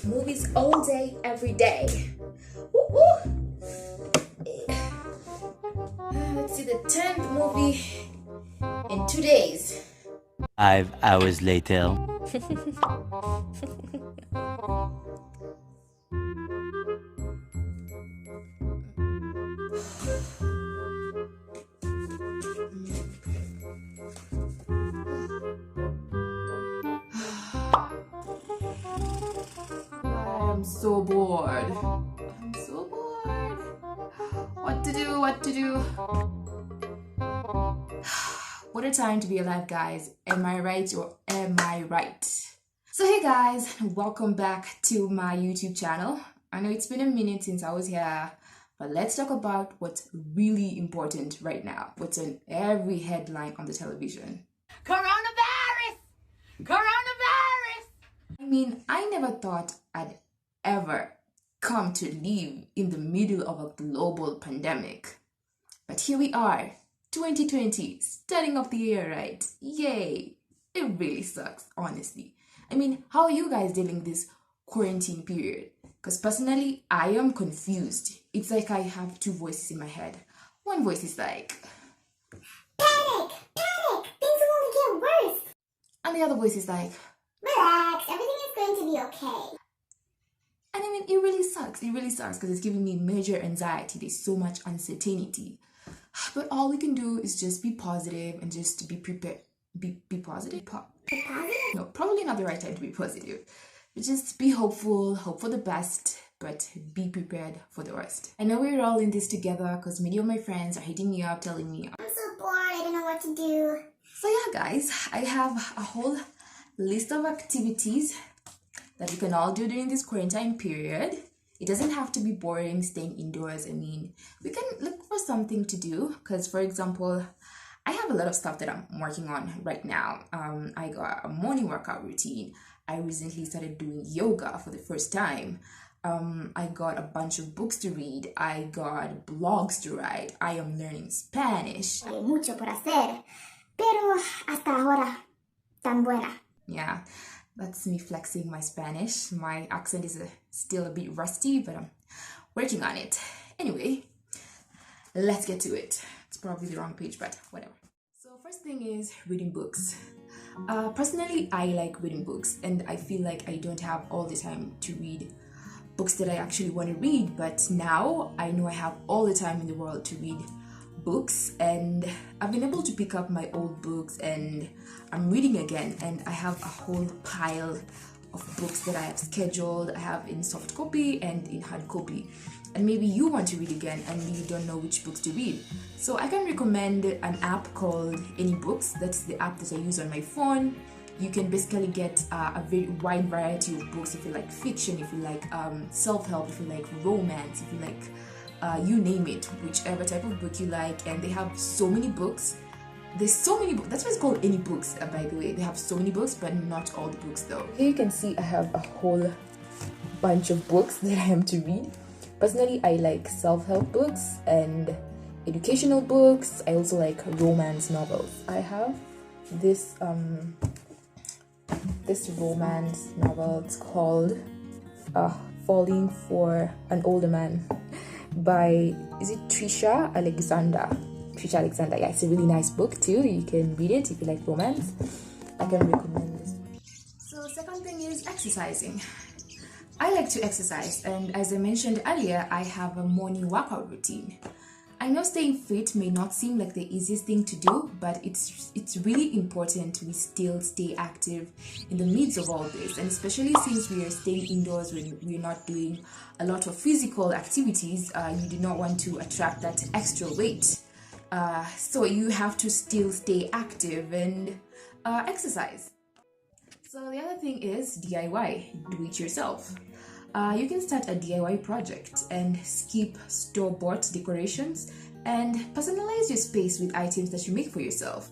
Movies all day, every day. Woo-woo. Let's see the 10th movie in 2 days. 5 hours later. I'm so bored. I'm so bored. What to do? What to do? What a time to be alive, guys. Am I right or am I right? So hey guys, welcome back to my YouTube channel. I know it's been a minute since I was here, but let's talk about what's really important right now. What's on every headline on the television. Coronavirus! Coronavirus! I mean, I never thought I'd ever come to live in the middle of a global pandemic. But here we are, 2020, starting off the year right. Yay! It really sucks, honestly. I mean, how are you guys dealing this quarantine period? Because personally, I am confused. It's like I have two voices in my head. One voice is like, panic! Panic! Things will only get worse! and the other voice is like, Relax, everything is going to be okay. and I mean, it really sucks. It really sucks because it's giving me major anxiety. There's so much uncertainty. But all we can do is just be positive and just be prepared. Be positive? Be positive? No, probably not the right time to be positive. But just be hopeful, hope for the best, but be prepared for the worst. I know we're all in this together because many of my friends are hitting me up, telling me, I'm so bored, I don't know what to do. so yeah guys, I have a whole list of activities that you can all do during this quarantine period. It doesn't have to be boring, staying indoors. I mean, we can look for something to do because, for example, I have a lot of stuff that I'm working on right now. I got a morning workout routine. I recently started doing yoga for the first time. I got a bunch of books to read. I got blogs to write. I am learning Spanish. Hay mucho por hacer, pero hasta ahora tan buena. Yeah, that's me flexing my Spanish. My accent is still a bit rusty, but I'm working on it. Anyway, let's get to it. It's probably the wrong page, but whatever. So first thing is reading books. Personally, I like reading books, and I feel like I don't have all the time to read books that I actually want to read, but now I know I have all the time in the world to read books, and I've been able to pick up my old books and I'm reading again, and I have a whole pile of books that I have scheduled. I have in soft copy and in hard copy, and maybe you want to read again and you don't know which books to read. So I can recommend an app called Any Books. That's the app that I use on my phone. You can basically get a very wide variety of books. If you like fiction, if you like self-help, if you like romance, if you like you name it, whichever type of book you like. And they have so many books. There's so many books. That's why it's called Any Books, by the way. They have so many books, but not all the books though. Here you can see I have a whole bunch of books that I am to read. Personally, I like self-help books and educational books. I also like romance novels. I have this romance novel. It's called Falling for an Older Man by, is it Trisha Alexander? Trisha Alexander, yeah, it's a really nice book too. You can read it if you like romance. I can recommend this. So second thing is exercising. I like to exercise, and as I mentioned earlier, I have a morning workout routine. I know staying fit may not seem like the easiest thing to do, but it's really important we still stay active in the midst of all this, and especially since we are staying indoors, we're not doing a lot of physical activities, you do not want to attract that extra weight. So you have to still stay active and exercise. So the other thing is DIY, do it yourself. You can start a DIY project and skip store-bought decorations and personalize your space with items that you make for yourself.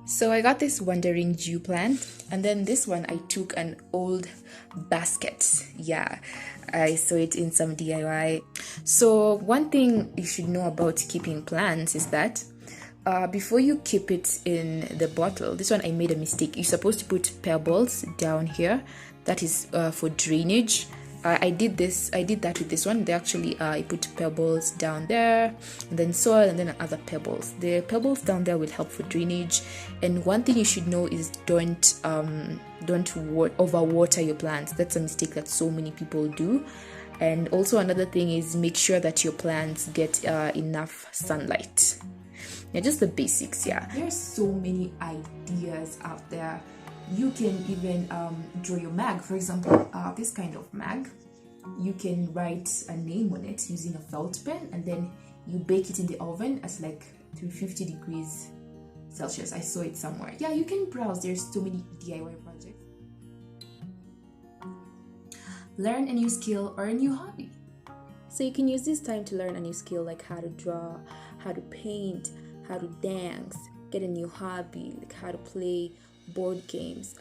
So I got this wandering Jew plant, and then this one I took an old basket. Yeah, I saw it in some DIY. So one thing you should know about keeping plants is that before you keep it in the bottle, this one I made a mistake. You're supposed to put pebbles down here that is for drainage. I did that with this one. They actually I put pebbles down there, and then soil, and then other pebbles. The pebbles down there will help for drainage. And one thing you should know is don't overwater your plants. That's a mistake that so many people do. And also another thing is make sure that your plants get enough sunlight. Yeah, just the basics. Yeah, there's so many ideas out there. You can even draw your mag. For example, this kind of mag, you can write a name on it using a felt pen, and then you bake it in the oven at like 350 degrees Celsius. I saw it somewhere. Yeah, you can browse. There's so many DIY projects. Learn a new skill or a new hobby. So you can use this time to learn a new skill like how to draw, how to paint, how to dance, get a new hobby, like how to play board games,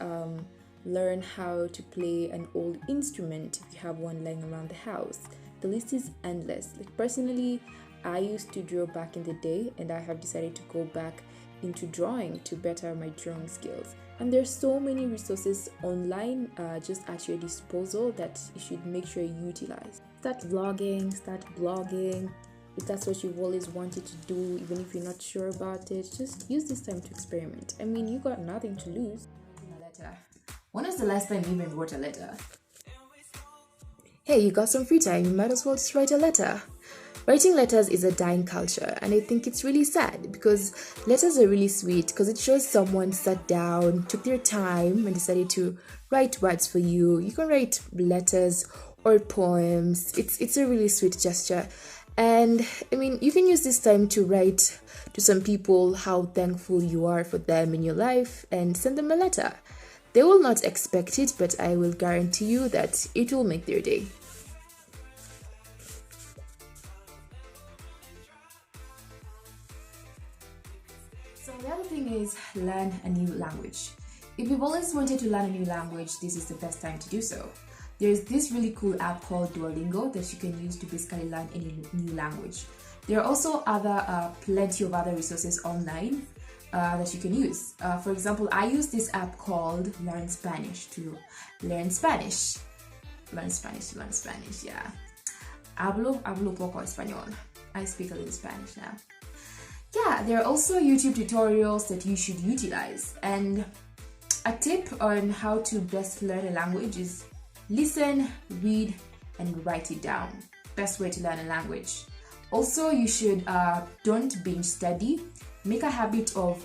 learn how to play an old instrument if you have one lying around the house. The list is endless. Like personally, I used to draw back in the day, and I have decided to go back into drawing to better my drawing skills. And there's so many resources online just at your disposal that you should make sure you utilize. Start vlogging, start blogging. If that's what you've always wanted to do, even if you're not sure about it, just use this time to experiment. I mean, you got nothing to lose. Writing a letter. When was the last time you even wrote a letter? Hey, you got some free time, you might as well just write a letter. Writing letters is a dying culture, and I think it's really sad because letters are really sweet because it shows someone sat down, took their time, and decided to write words for you. You can write letters or poems. It's a really sweet gesture. And I mean, you can use this time to write to some people how thankful you are for them in your life and send them a letter. They will not expect it, but I will guarantee you that it will make their day. So the other thing is learn a new language. If you've always wanted to learn a new language, this is the best time to do so. There's this really cool app called Duolingo that you can use to basically learn any new language. There are also plenty of other resources online that you can use. For example, I use this app called Learn Spanish to learn Spanish. Learn Spanish, yeah. Hablo poco español. I speak a little Spanish now. Yeah, there are also YouTube tutorials that you should utilize. And a tip on how to best learn a language is listen, read, and write it down. Best way to learn a language. Also, you should don't binge study. Make a habit of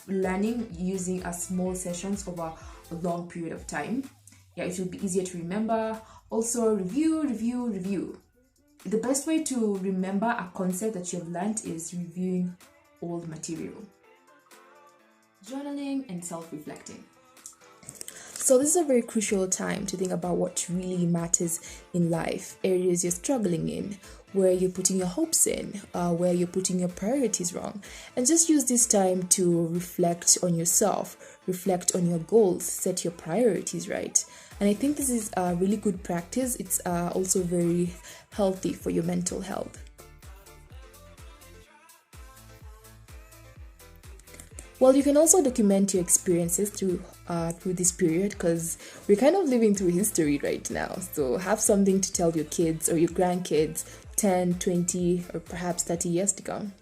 learning using small sessions over a long period of time. Yeah, it will be easier to remember. Also, review. The best way to remember a concept that you have learned is reviewing old material. Journaling and self-reflecting. So this is a very crucial time to think about what really matters in life, areas you're struggling in, where you're putting your hopes in, where you're putting your priorities wrong. And just use this time to reflect on yourself, reflect on your goals, set your priorities right. And I think this is a really good practice. It's also very healthy for your mental health. Well, you can also document your experiences through this period because we're kind of living through history right now. So have something to tell your kids or your grandkids 10, 20, or perhaps 30 years to come.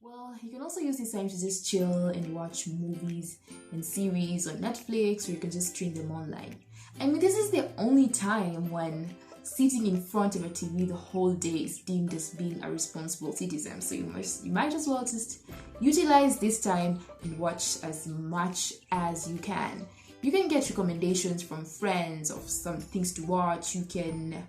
Well, you can also use this time to just chill and watch movies and series on Netflix, or you can just stream them online. I mean, this is the only time when sitting in front of a TV the whole day is deemed as being a responsible citizen. So you might as well just utilize this time and watch as much as you can. You can get recommendations from friends of some things to watch. You can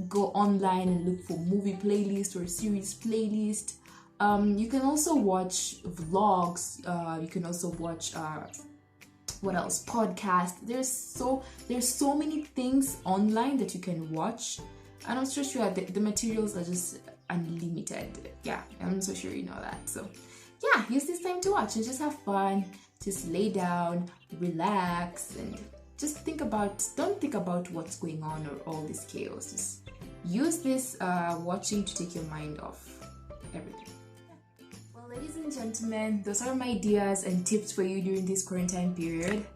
go online and look for movie playlist or series playlist. You can also watch vlogs. You can also watch what else? Podcast. There's so many things online that you can watch, and I'm so sure the materials are just unlimited. Yeah, I'm so sure you know that. So yeah, use this time to watch and just have fun. Just lay down, relax, and just don't think about what's going on or all this chaos. Just use this watching to take your mind off everything. Ladies and gentlemen, those are my ideas and tips for you during this quarantine period.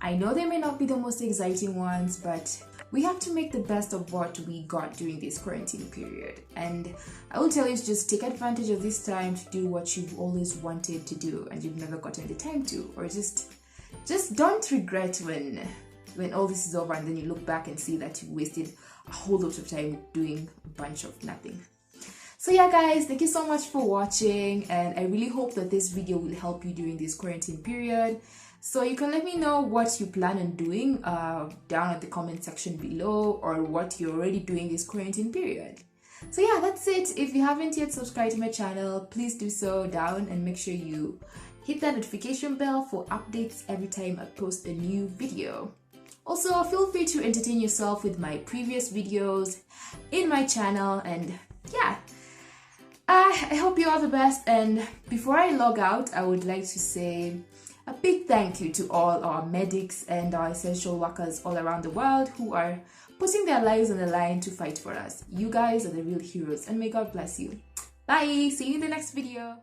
I know they may not be the most exciting ones, but we have to make the best of what we got during this quarantine period. And I will tell you, just take advantage of this time to do what you've always wanted to do and you've never gotten the time to, or just don't regret when all this is over and then you look back and see that you wasted a whole lot of time doing a bunch of nothing. So yeah guys, thank you so much for watching, and I really hope that this video will help you during this quarantine period. So you can let me know what you plan on doing down at the comment section below, or what you're already doing this quarantine period. So yeah, that's it. If you haven't yet subscribed to my channel, please do so down and make sure you hit that notification bell for updates every time I post a new video. Also, feel free to entertain yourself with my previous videos in my channel, and yeah, I hope you all the best. And before I log out, I would like to say a big thank you to all our medics and our essential workers all around the world who are putting their lives on the line to fight for us. You guys are the real heroes, and may God bless you. Bye! See you in the next video.